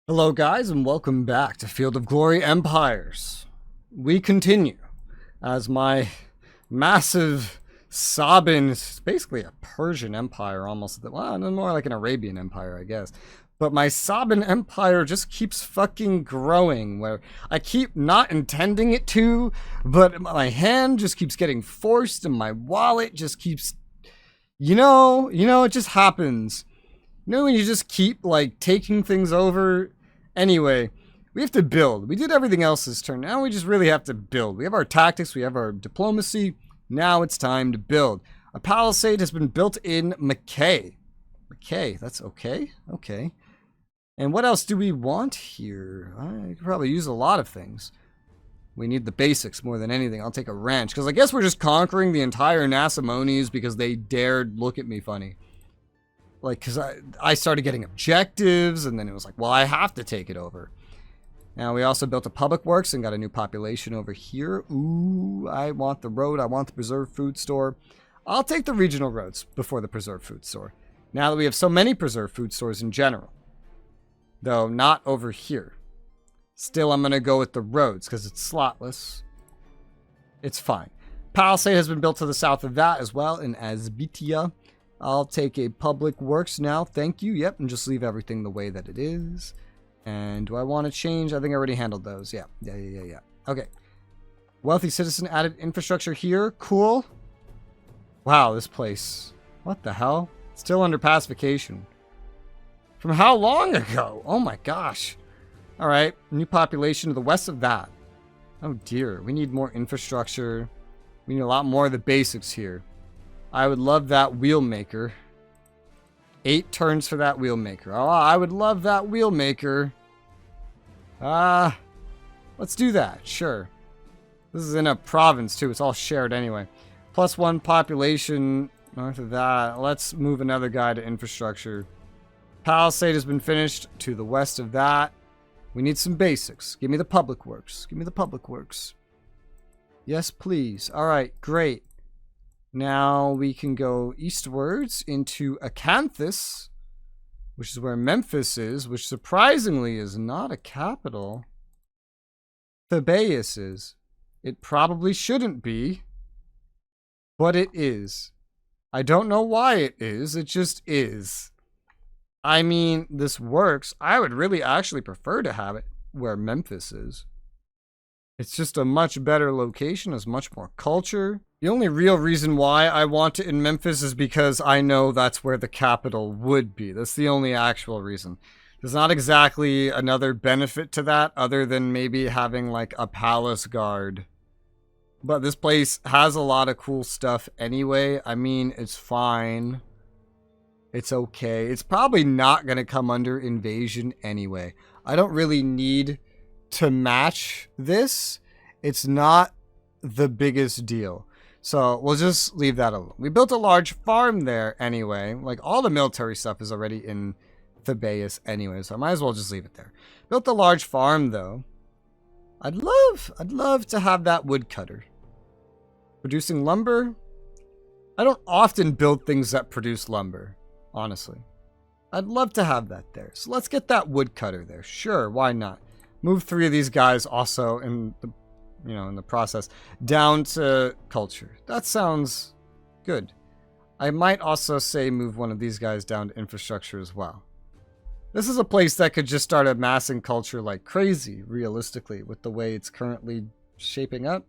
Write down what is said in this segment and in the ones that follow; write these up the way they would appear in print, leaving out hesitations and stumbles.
Hello guys and welcome back to Field of Glory Empires. We continue as my massive Saban, it's basically a Persian empire almost, well, more like an Arabian empire I guess. But my Saban empire just keeps fucking growing where I keep not intending it to, but my hand just keeps getting forced and my wallet just keeps, it just happens. You know when you just keep like taking things over. Anyway, we have to build. We did everything else this turn. Now we just really have to build. We have our tactics. We have our diplomacy. Now it's time to build. A palisade has been built in McKay. McKay, that's okay. Okay. And what else do we want here? I could probably use a lot of things. We need the basics more than anything. I'll take a ranch. Because I guess we're just conquering the entire Nasamones because they dared look at me funny. Like, because I started getting objectives, and then it was like, well, I have to take it over. Now, we also built a public works and got a new population over here. Ooh, I want the road. I want the preserved food store. I'll take the regional roads before the preserved food store. Now that we have so many preserved food stores in general. Though, not over here. Still, I'm going to go with the roads, because it's slotless. It's fine. Palisade has been built to the south of that as well, in Asbitia. I'll take a public works now. Thank you. Yep. And just leave everything the way that it is. And do I want to change? I think I already handled those. Yeah. Yeah. Okay. Wealthy citizen added infrastructure here. Cool. Wow, this place. What the hell? Still under pacification. From how long ago? Oh my gosh. All right. New population to the west of that. Oh dear. We need more infrastructure. We need a lot more of the basics here. I would love that wheel maker. 8 turns for that wheel maker. Oh, I would love that wheel maker. Let's do that. Sure. This is in a province too. It's all shared anyway. +1 population north of that. Let's move another guy to infrastructure. Palisade has been finished to the west of that. We need some basics. Give me the public works. Give me the public works. Yes, please. All right, great. Now we can go eastwards into Acanthus, which is where Memphis is, which surprisingly is not a capital. Thebais is. It probably shouldn't be, but it is. I don't know why it is, it just is. I mean, this works. I would really actually prefer to have it where Memphis is. It's just a much better location, has much more culture. The only real reason why I want it in Memphis is because I know that's where the capital would be. That's the only actual reason. There's not exactly another benefit to that other than maybe having like a palace guard. But this place has a lot of cool stuff anyway. I mean, it's fine. It's okay. It's probably not going to come under invasion anyway. I don't really need to match this. It's not the biggest deal. So we'll just leave that alone. We built a large farm there anyway. Like all the military stuff is already in Thebais anyway, so I might as well just leave it there. Built a large farm though. I'd love to have that woodcutter. Producing lumber. I don't often build things that produce lumber, honestly. I'd love to have that there. So let's get that woodcutter there. Sure, why not? Move 3 of these guys also in the in the process, down to culture. That sounds good. I might also say move one of these guys down to infrastructure as well. This is a place that could just start amassing culture like crazy, realistically, with the way it's currently shaping up.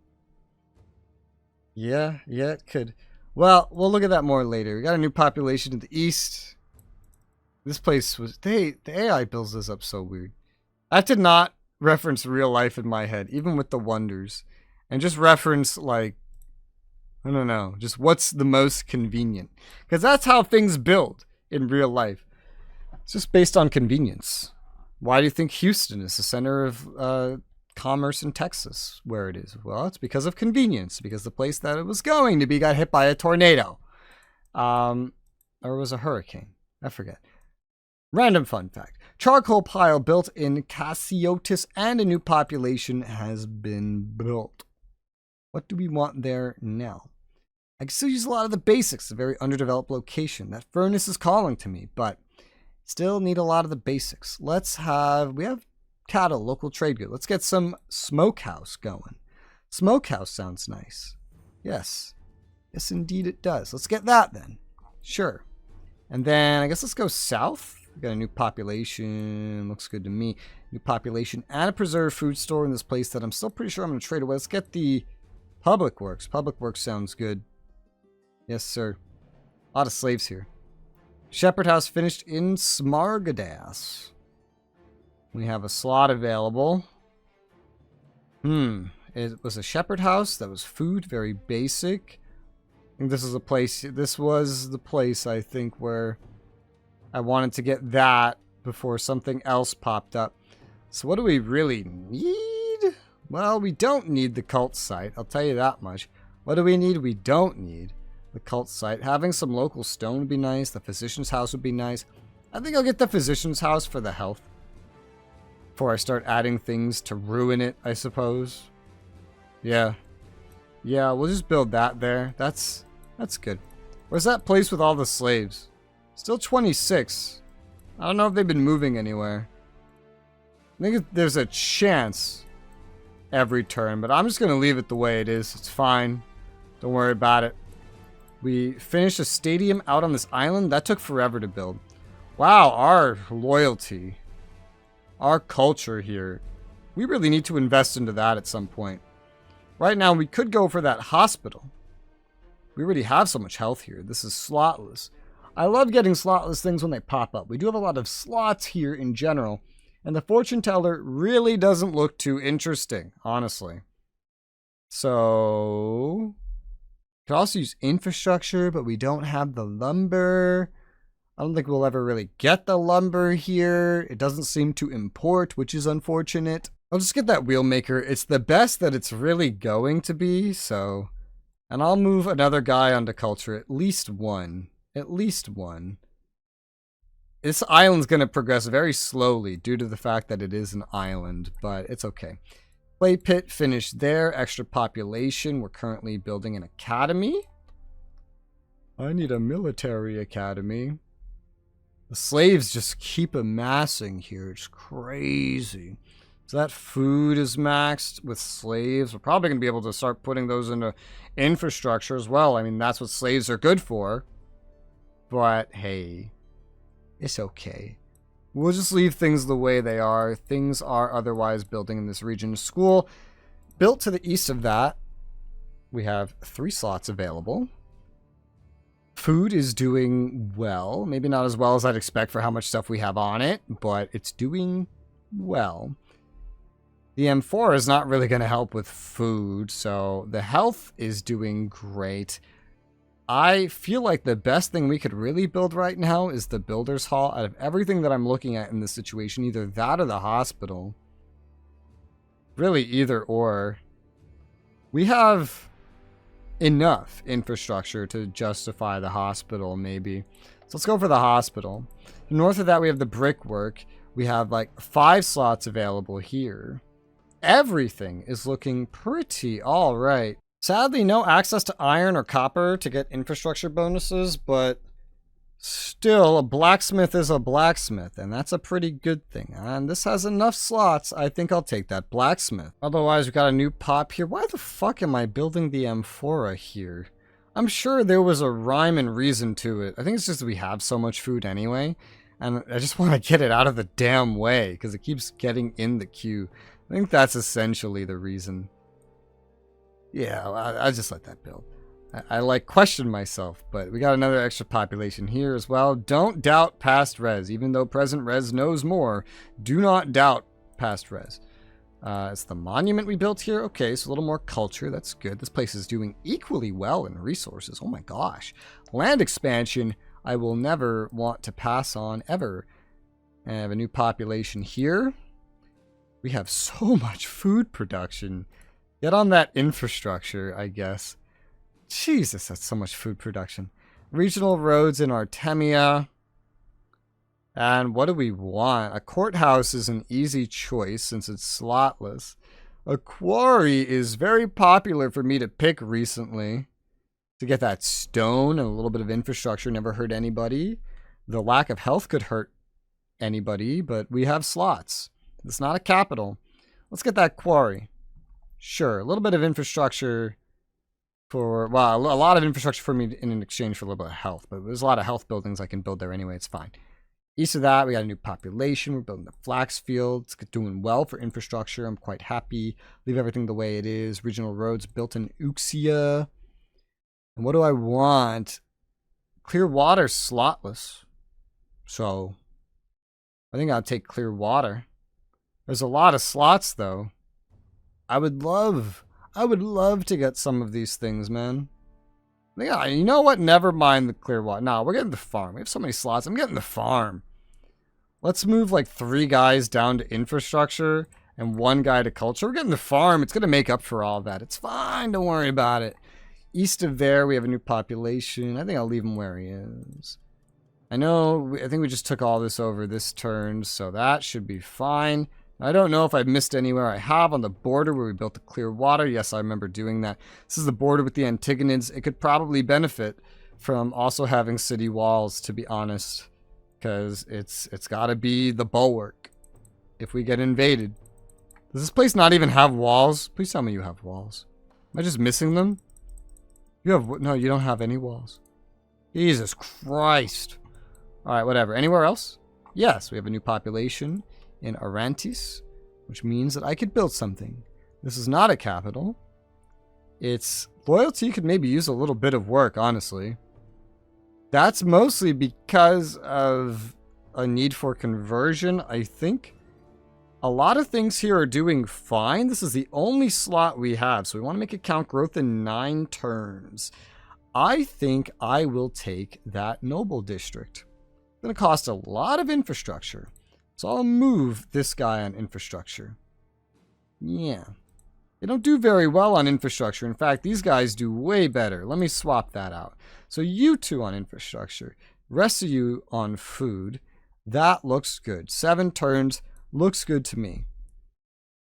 Yeah, it could. Well, we'll look at that more later. We got a new population to the east. This place was... the AI builds this up so weird. I have to not reference real life in my head, even with the wonders, and just reference like, I don't know, just what's the most convenient, because that's how things build in real life. It's just based on convenience. Why do you think Houston is the center of commerce in Texas where it is? Well, it's because of convenience, because the place that it was going to be got hit by a tornado, or it was a hurricane, I forget. Random fun fact. Charcoal pile built in Cassiotis and a new population has been built. What do we want there now? I can still use a lot of the basics. A very underdeveloped location. That furnace is calling to me, but Still need a lot of the basics. We have cattle, local trade good. Let's get some smokehouse going. Smokehouse sounds nice. Yes. Yes, indeed it does. Let's get that then. Sure. And then I guess let's go south. We got a new population. Looks good to me. New population and a preserved food store in this place that I'm still pretty sure I'm going to trade away. Let's get the public works. Public works sounds good. Yes, sir. A lot of slaves here. Shepherd house finished in Smargadas. We have a slot available. It was a shepherd house. That was food. Very basic. I think this is a place. This was the place, I think, where I wanted to get that before something else popped up. So what do we really need? Well, we don't need the cult site. I'll tell you that much. What do we need? We don't need the cult site. Having some local stone would be nice. The physician's house would be nice. I think I'll get the physician's house for the health. Before I start adding things to ruin it, I suppose. Yeah. Yeah, we'll just build that there. That's good. Where's that place with all the slaves? Still 26. I don't know if they've been moving anywhere. I think there's a chance every turn, but I'm just going to leave it the way it is. It's fine. Don't worry about it. We finished a stadium out on this island. That took forever to build. Wow, our loyalty. Our culture here. We really need to invest into that at some point. Right now, we could go for that hospital. We already have so much health here. This is slotless. I love getting slotless things when they pop up. We do have a lot of slots here in general. And the fortune teller really doesn't look too interesting, honestly. So, could also use infrastructure, but we don't have the lumber. I don't think we'll ever really get the lumber here. It doesn't seem to import, which is unfortunate. I'll just get that wheel maker. It's the best that it's really going to be, so. And I'll move another guy onto culture, at least one. At least one. This island's going to progress very slowly due to the fact that it is an island, but it's okay. Clay pit finished there. Extra population. We're currently building an academy. I need a military academy. The slaves just keep amassing here. It's crazy. So that food is maxed with slaves. We're probably going to be able to start putting those into infrastructure as well. I mean, that's what slaves are good for. But, hey, it's okay. We'll just leave things the way they are. Things are otherwise building in this region. School built to the east of that. We have 3 slots available. Food is doing well. Maybe not as well as I'd expect for how much stuff we have on it, but it's doing well. The M4 is not really going to help with food, so the health is doing great. I feel like the best thing we could really build right now is the Builder's Hall. Out of everything that I'm looking at in this situation, either that or the hospital. Really, either or. We have enough infrastructure to justify the hospital, maybe. So let's go for the hospital. North of that, we have the brickwork. We have like 5 slots available here. Everything is looking pretty all right. Sadly, no access to iron or copper to get infrastructure bonuses, but still, a blacksmith is a blacksmith, and that's a pretty good thing. And this has enough slots. I think I'll take that blacksmith. Otherwise, we got a new pop here. Why the fuck am I building the amphora here? I'm sure there was a rhyme and reason to it. I think it's just that we have so much food anyway, and I just want to get it out of the damn way because it keeps getting in the queue. I think that's essentially the reason. Yeah, I just let that build. I like question myself, but we got another extra population here as well. Don't doubt past res, even though present res knows more. Do not doubt past res. It's the monument we built here. Okay, so a little more culture. That's good. This place is doing equally well in resources. Oh my gosh. Land expansion, I will never want to pass on ever. I have a new population here. We have so much food production. Get on that infrastructure, I guess. Jesus, that's so much food production. Regional roads in Artemia. And what do we want? A courthouse is an easy choice since it's slotless. A quarry is very popular for me to pick recently. To get that stone and a little bit of infrastructure never hurt anybody. The lack of health could hurt anybody, but we have slots. It's not a capital. Let's get that quarry. Sure, a little bit of infrastructure for, well, a lot of infrastructure for me in exchange for a little bit of health, but there's a lot of health buildings I can build there anyway. It's fine. East of that, we got a new population. We're building the flax field. It's doing well for infrastructure. I'm quite happy. Leave everything the way it is. Regional roads built in Uxia. And what do I want? Clear water, slotless. So I think I'll take clear water. There's a lot of slots though. I would love to get some of these things, man. Yeah, you know what? Never mind the clear water. No, we're getting the farm. We have so many slots. I'm getting the farm. Let's move like 3 guys down to infrastructure and 1 guy to culture. We're getting the farm. It's going to make up for all of that. It's fine. Don't worry about it. East of there, we have a new population. I think I'll leave him where he is. I think we just took all this over this turn, so that should be fine. I don't know if I've missed anywhere. I have on the border where we built the clear water. Yes, I remember doing that. This is the border with the Antigonids. It could probably benefit from also having city walls, to be honest, because it's got to be the bulwark if we get invaded. Does this place not even have walls? Please tell me you have walls. Am I just missing them? You have, no, you don't have any walls. Jesus Christ. All right, whatever. Anywhere else? Yes, we have a new population in Arantis, which means that I could build something. This is not a capital. Its loyalty could maybe use a little bit of work, honestly. That's mostly because of a need for conversion, I think. A lot of things here are doing fine. This is the only slot we have, so we want to make account growth in 9 turns. I think I will take that noble district. It's going to cost a lot of infrastructure. So I'll move this guy on infrastructure. Yeah. They don't do very well on infrastructure. In fact, these guys do way better. Let me swap that out. So you 2 on infrastructure. Rest of you on food. That looks good. 7 turns. Looks good to me.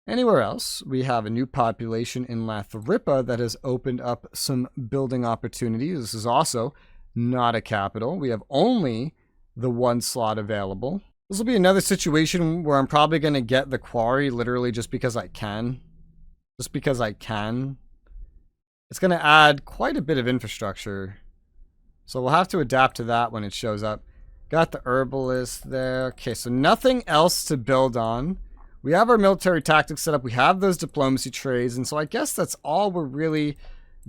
Anywhere else, we have a new population in Lathrippa that has opened up some building opportunities. This is also not a capital. We have only the 1 slot available. This will be another situation where I'm probably going to get the quarry literally just because I can. Just because I can. It's going to add quite a bit of infrastructure. So we'll have to adapt to that when it shows up. Got the herbalist there. Okay, so nothing else to build on. We have our military tactics set up. We have those diplomacy trades. And so I guess that's all we're really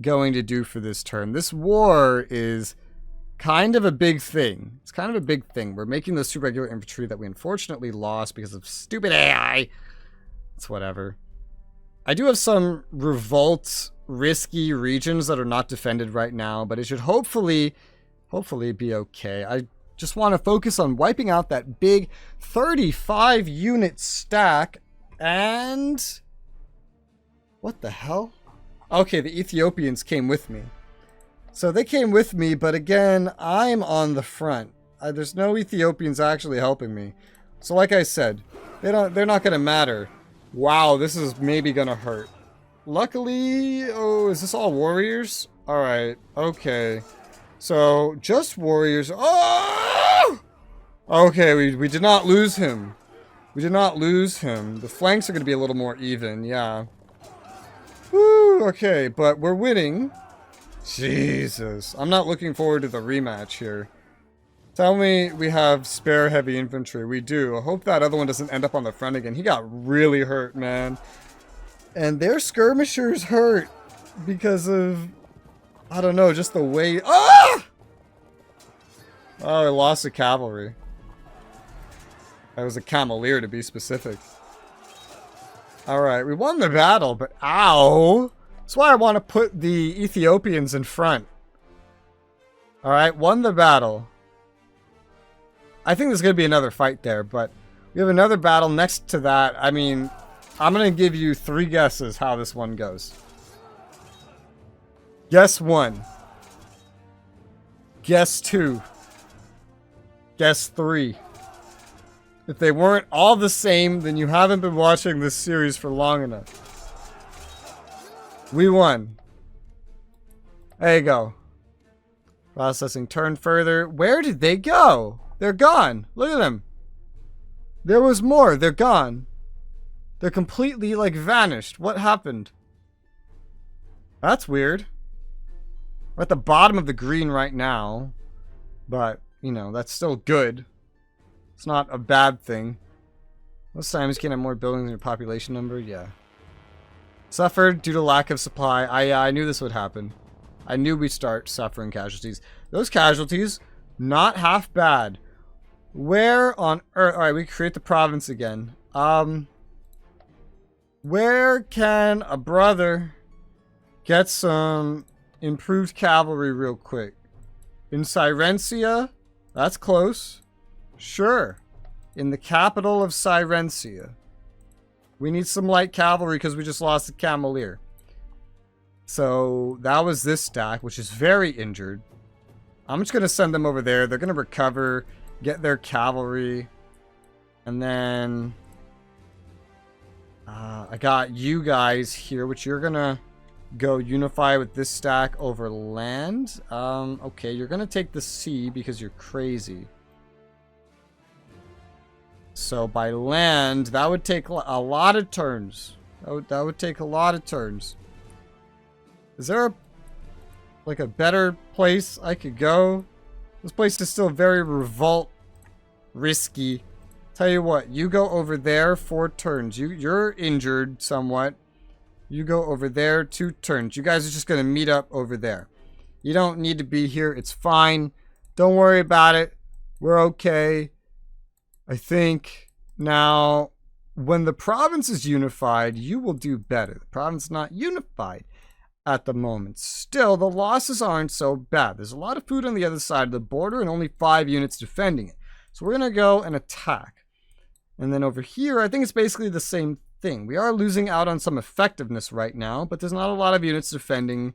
going to do for this turn. This war is kind of a big thing. It's kind of a big thing. We're making those 2 regular infantry that we unfortunately lost because of stupid AI. It's whatever. I do have some revolt risky regions that are not defended right now, but it should hopefully be okay. I just want to focus on wiping out that big 35 unit stack. And what the hell? Okay, the Ethiopians came with me. So they came with me, but again, I'm on the front. There's no Ethiopians actually helping me. So like I said, they're not going to matter. Wow, this is maybe going to hurt. Luckily, oh, is this all warriors? All right, okay. So just warriors. Oh! Okay, we did not lose him. We did not lose him. The flanks are going to be a little more even, yeah. Woo, okay, but we're winning. Jesus. I'm not looking forward to the rematch here. Tell me we have spare heavy infantry. We do. I hope that other one doesn't end up on the front again. He got really hurt, man. And their skirmishers hurt because of, I don't know, just the way... Ah! Oh, I lost the cavalry. That was a cameleer to be specific. Alright, we won the battle, but ow! That's why I want to put the Ethiopians in front. Alright, won the battle. I think there's going to be another fight there, but we have another battle next to that. I mean, I'm going to give you 3 guesses how this one goes. Guess 1. Guess 2. Guess 3. If they weren't all the same, then you haven't been watching this series for long enough. We won. There you go. Processing turn further. Where did they go? They're gone. Look at them. There was more. They're gone. They're completely, like, vanished. What happened? That's weird. We're at the bottom of the green right now. But, you know, that's still good. It's not a bad thing. Most times you can have more buildings than your population number. Yeah. Suffered due to lack of supply. I knew this would happen. I knew we'd start suffering casualties. Those casualties, not half bad. Where on earth... Alright, we create the province again. Where can a brother get some improved cavalry real quick? In Sirencia? That's close. Sure. In the capital of Sirencia. We need some light cavalry because we just lost the Camelier. So that was this stack, which is very injured. I'm just going to send them over there. They're going to recover, get their cavalry. And then I got you guys here, which you're going to go unify with this stack over land. Okay, you're going to take the sea because you're crazy. So by land, that would take a lot of turns. That would take a lot of turns. Is there a better place I could go? This place is still very revolt risky. Tell you what, you go over there 4 turns. You're injured somewhat. You go over there 2 turns. You guys are just gonna meet up over there. You don't need to be here. It's fine. Don't worry about it. We're okay. I think now, when the province is unified, you will do better. The province is not unified at the moment. Still, the losses aren't so bad. There's a lot of food on the other side of the border and only 5 units defending it. So we're going to go and attack. And then over here, I think it's basically the same thing. We are losing out on some effectiveness right now, but there's not a lot of units defending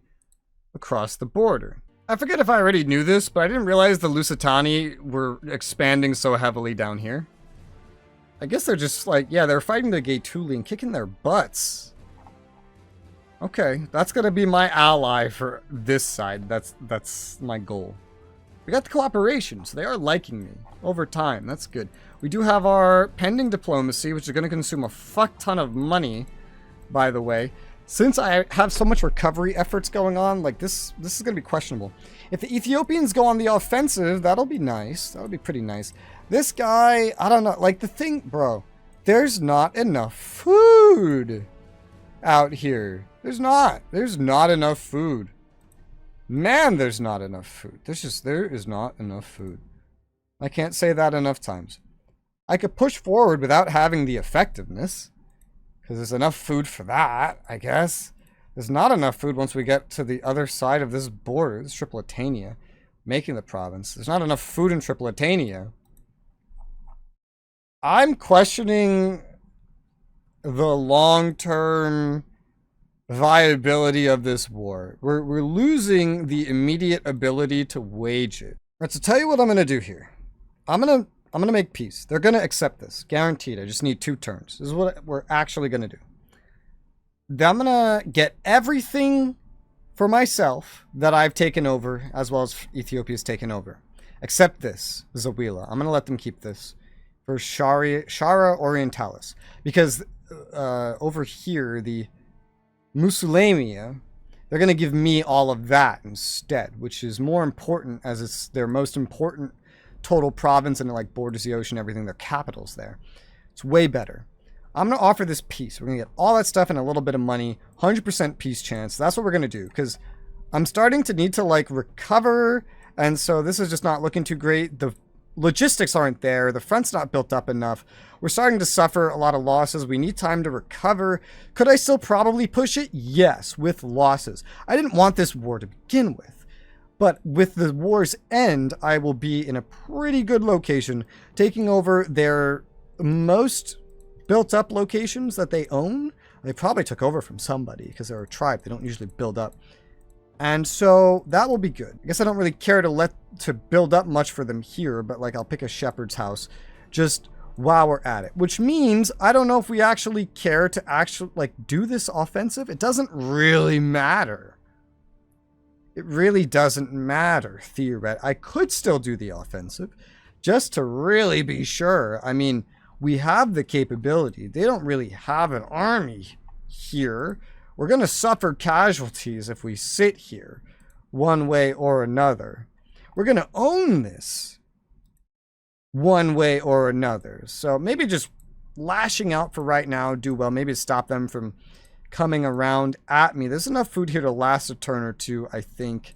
across the border. I forget if I already knew this, but I didn't realize the Lusitani were expanding so heavily down here. I guess they're just like, yeah, they're fighting the Gaetuli and kicking their butts. Okay, that's gonna be my ally for this side. That's my goal. We got the cooperation, so they are liking me over time. That's good. We do have our pending diplomacy, which is gonna consume a fuck ton of money, by the way. Since I have so much recovery efforts going on, like this is going to be questionable. If the Ethiopians go on the offensive, that'll be nice. That'll be pretty nice. This guy, I don't know. Like the thing, bro, there's not enough food out here. There's not enough food. Man, there's not enough food. There is not enough food. I can't say that enough times. I could push forward without having the effectiveness. Because there's enough food for that, I guess. There's not enough food once we get to the other side of this border, this Tripolitania, making the province. There's not enough food in Tripolitania. I'm questioning the long-term viability of this war. We're losing the immediate ability to wage it. All right, so tell you what I'm going to do here. I'm going to make peace. They're going to accept this. Guaranteed. I just need 2 turns. This is what we're actually going to do. Then I'm going to get everything for myself that I've taken over, as well as Ethiopia's taken over. Except this, Zawila. I'm going to let them keep this for Shara Orientalis. Because over here, the Musulamia, they're going to give me all of that instead, which is more important as it's their most important total province and it like borders the ocean, everything, their capital's there. It's way better. I'm going to offer this peace. We're going to get all that stuff and a little bit of money, 100% peace chance. That's what we're going to do because I'm starting to need to like recover. And so this is just not looking too great. The logistics aren't there. The front's not built up enough. We're starting to suffer a lot of losses. We need time to recover. Could I still probably push it? Yes, with losses. I didn't want this war to begin with. But with the war's end, I will be in a pretty good location, taking over their most built-up locations that they own. They probably took over from somebody because they're a tribe. They don't usually build up. And so that will be good. I guess I don't really care to build up much for them here, but like I'll pick a shepherd's house just while we're at it. Which means I don't know if we actually care to actually like do this offensive. It doesn't really matter. It really doesn't matter, theoretically. I could still do the offensive, just to really be sure. I mean, We have the capability. They don't really have an army here. We're going to suffer casualties if we sit here one way or another. We're going to own this one way or another. So maybe just lashing out for right now do well. Maybe stop them from coming around at me. There's enough food here to last a turn or two, I think.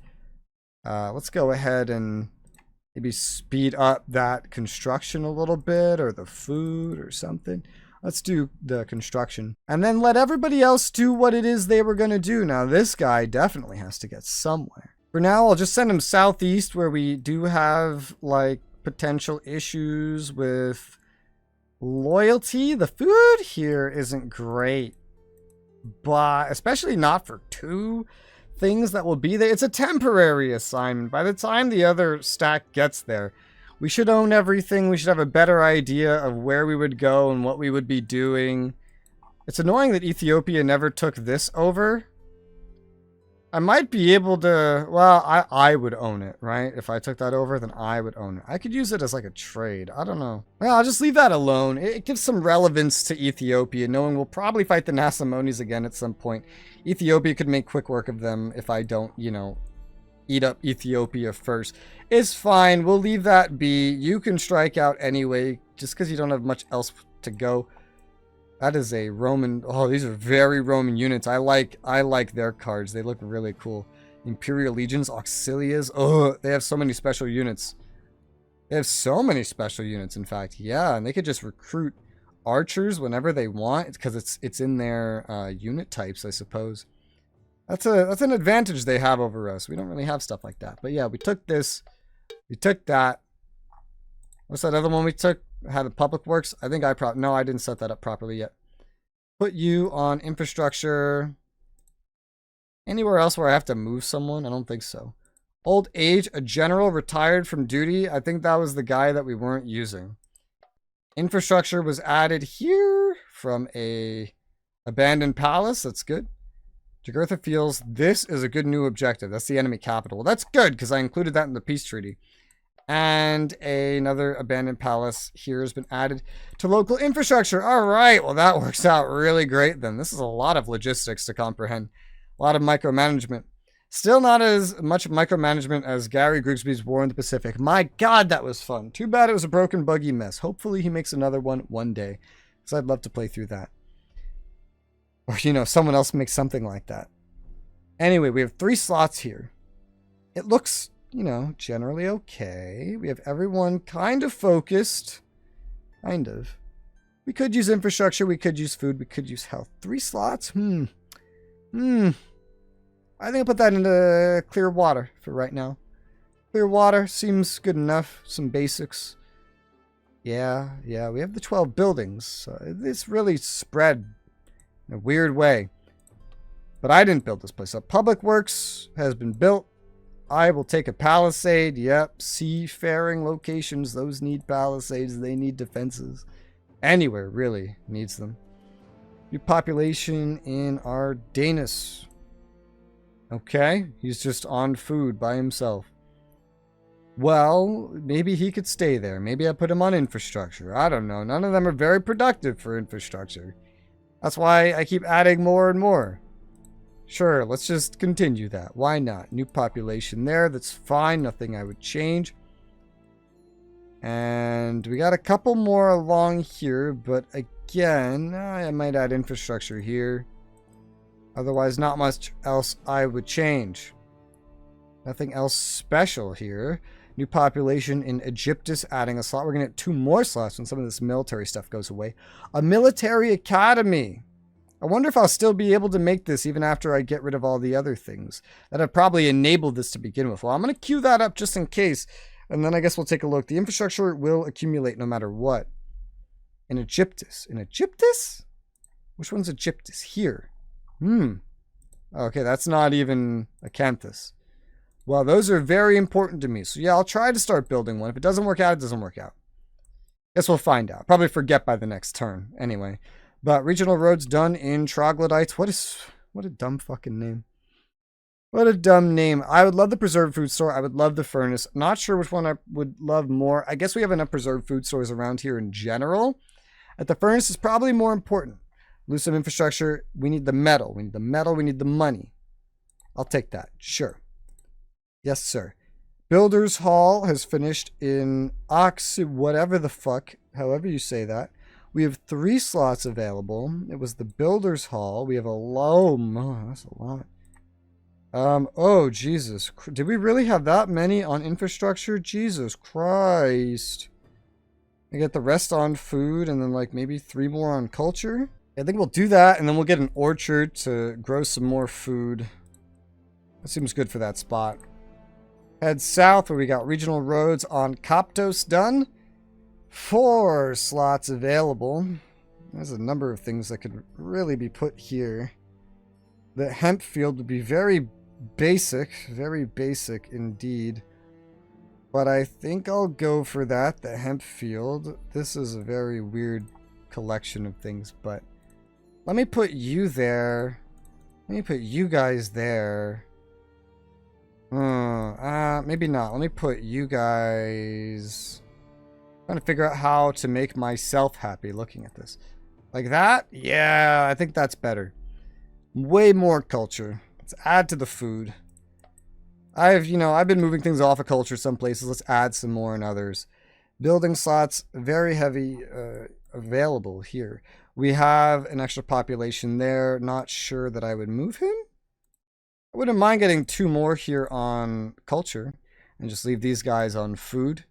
Let's go ahead and maybe speed up that construction a little bit, or the food or something. Let's do the construction. And then let everybody else do what it is they were going to do. Now, this guy definitely has to get somewhere. For now, I'll just send him southeast, where we do have, like, potential issues with loyalty. The food here isn't great, but especially not for two things that will be there. It's a temporary assignment. By the time the other stack gets there, we should own everything. We should have a better idea of where we would go and what we would be doing. It's annoying that Ethiopia never took this over. I might be able to, well, I would own it, right? If I took that over, then I would own it. I could use it as like a trade. I don't know. Well, I'll just leave that alone. It gives some relevance to Ethiopia, knowing we'll probably fight the Nasamones again at some point. Ethiopia could make quick work of them if I don't, you know, eat up Ethiopia first. It's fine. We'll leave that be. You can strike out anyway, just because you don't have much else to go. That is a Roman. Oh, these are very Roman units. I like their cards. They look really cool. Imperial Legions, Auxilias. Oh, they have so many special units. They have so many special units, in fact. Yeah, and they could just recruit archers whenever they want, because it's in their unit types, I suppose. That's an advantage they have over us. We don't really have stuff like that. But yeah, we took this. We took that. What's that other one we took? Had a public works. I think no, I didn't set that up properly yet. Put you on infrastructure. Anywhere else where I have to move someone? I don't think so. Old age, a general retired from duty. I think that was the guy that we weren't using. Infrastructure was added here from a abandoned palace. That's good. Jugurtha feels this is a good new objective. That's the enemy capital. Well, that's good, because I included that in the peace treaty. And another abandoned palace here has been added to local infrastructure. All right, well, that works out really great then. This is a lot of logistics to comprehend. A lot of micromanagement. Still not as much micromanagement as Gary Grigsby's War in the Pacific. My God, that was fun. Too bad it was a broken, buggy mess. Hopefully he makes another one day, because I'd love to play through that. Or, you know, someone else makes something like that. Anyway, we have 3 slots here. It looks, you know, generally okay. We have everyone kind of focused. Kind of. We could use infrastructure. We could use food. We could use health. 3 slots? I think I'll put that into clear water for right now. Clear water seems good enough. Some basics. Yeah. We have the 12 buildings. So it's really spread in a weird way. But I didn't build this place up. Public Works has been built. I will take a palisade. Yep. Seafaring locations. Those need palisades. They need defenses. Anywhere, really, needs them. New population in Ardennes. Okay. He's just on food by himself. Well, maybe he could stay there. Maybe I put him on infrastructure. I don't know. None of them are very productive for infrastructure. That's why I keep adding more and more. Sure, let's just continue that. Why not? New population there. That's fine. Nothing I would change. And we got a couple more along here, but again, I might add infrastructure here. Otherwise, not much else I would change. Nothing else special here. New population in Egyptus, adding a slot. We're going to get 2 more slots when some of this military stuff goes away. A military academy. I wonder if I'll still be able to make this even after I get rid of all the other things that have probably enabled this to begin with. Well, I'm going to queue that up just in case, and then I guess we'll take a look. The infrastructure will accumulate no matter what. In Egyptus. In Egyptus? Which one's Egyptus? Here. Okay, that's not even Acanthus. Well, those are very important to me. So yeah, I'll try to start building one. If it doesn't work out, it doesn't work out. Guess we'll find out. Probably forget by the next turn. Anyway. But regional roads done in troglodytes. What a dumb fucking name. What a dumb name. I would love the preserved food store. I would love the furnace. Not sure which one I would love more. I guess we have enough preserved food stores around here in general. At the furnace is probably more important. Lose some infrastructure. We need the metal. We need the metal. We need the money. I'll take that. Sure. Yes, sir. Builder's Hall has finished in whatever the fuck, however you say that. We have 3 slots available. It was the Builder's Hall. We have a loam. Oh, that's a lot. Oh, Jesus. Did we really have that many on infrastructure? Jesus Christ. I get the rest on food and then like maybe 3 more on culture. I think we'll do that and then we'll get an orchard to grow some more food. That seems good for that spot. Head south where we got regional roads on Coptos done. 4 slots available. There's a number of things that could really be put here. The hemp field would be very basic indeed. But I think I'll go for that, the hemp field. This is a very weird collection of things, but let me put you there. Let me put you guys there. Maybe not. Let me put you guys... trying to figure out how to make myself happy looking at this. Like that? Yeah, I think that's better. Way more culture. Let's add to the food. I've been moving things off of culture some places. Let's add some more in others. Building slots, very heavy available here. We have an extra population there. Not sure that I would move him. I wouldn't mind getting 2 more here on culture and just leave these guys on food.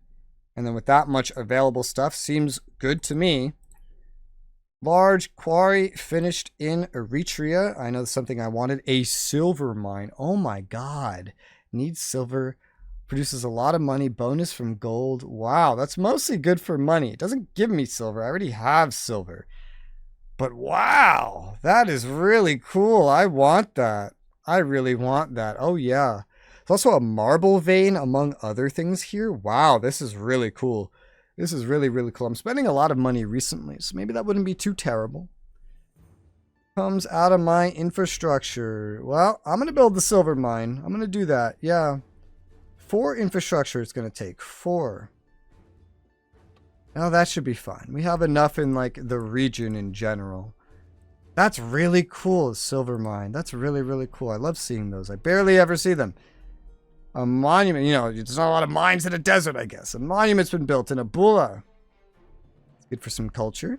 And then with that much available stuff, seems good to me. Large quarry finished in Eritrea. I know that's something I wanted. A silver mine. Oh my god. Needs silver. Produces a lot of money. Bonus from gold. Wow, that's mostly good for money. It doesn't give me silver. I already have silver. But wow, that is really cool. I want that. I really want that. Oh yeah. There's also a marble vein among other things here. Wow, this is really cool. This is really, really cool. I'm spending a lot of money recently, so maybe that wouldn't be too terrible. Comes out of my infrastructure. Well, I'm going to build the silver mine. I'm going to do that. Yeah. 4 infrastructure it's going to take. 4. Now that should be fine. We have enough in like the region in general. That's really cool, silver mine. That's really, really cool. I love seeing those. I barely ever see them. A monument, there's not a lot of mines in a desert, I guess. A monument's been built in Abula. It's good for some culture.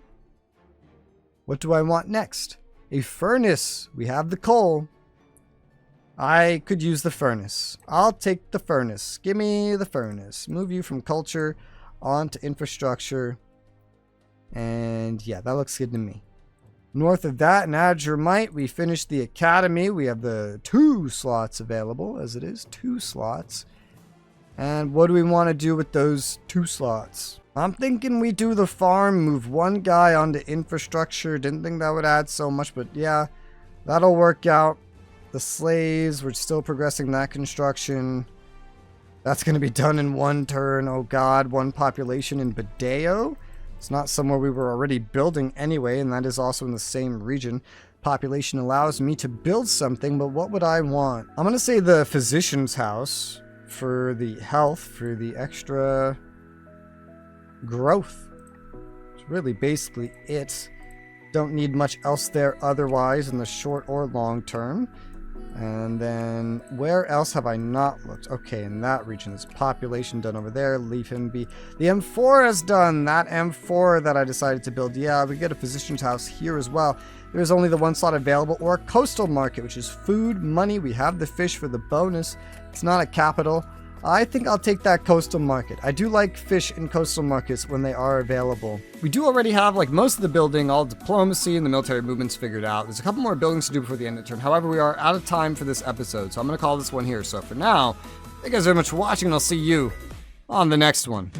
What do I want next? A furnace. We have the coal. I could use the furnace. I'll take the furnace. Give me the furnace. Move you from culture onto infrastructure. And yeah, that looks good to me. North of that, in Adramite, we finished the academy. We have the 2 slots available, as it is. 2 slots. And what do we want to do with those 2 slots? I'm thinking we do the farm, move 1 guy onto infrastructure. Didn't think that would add so much, but yeah, that'll work out. The slaves, we're still progressing that construction. That's going to be done in 1 turn. Oh god, 1 population in Badeo. It's not somewhere we were already building anyway, and that is also in the same region. Population allows me to build something, but what would I want? I'm going to say the physician's house for the health, for the extra growth. It's really basically it. Don't need much else there otherwise in the short or long term. And then where else have I not looked? Okay, in that region. There's population done over there. Leave him be. The M4 is done. That M4 that I decided to build. Yeah, we get a physician's house here as well. There's only the 1 slot available. Or a coastal market, which is food, money. We have the fish for the bonus. It's not a capital. I think I'll take that coastal market. I do like fish in coastal markets when they are available. We do already have like most of the building, all diplomacy and the military movements figured out. There's a couple more buildings to do before the end of the turn. However, we are out of time for this episode, so I'm going to call this one here. So for now, thank you guys very much for watching, and I'll see you on the next one.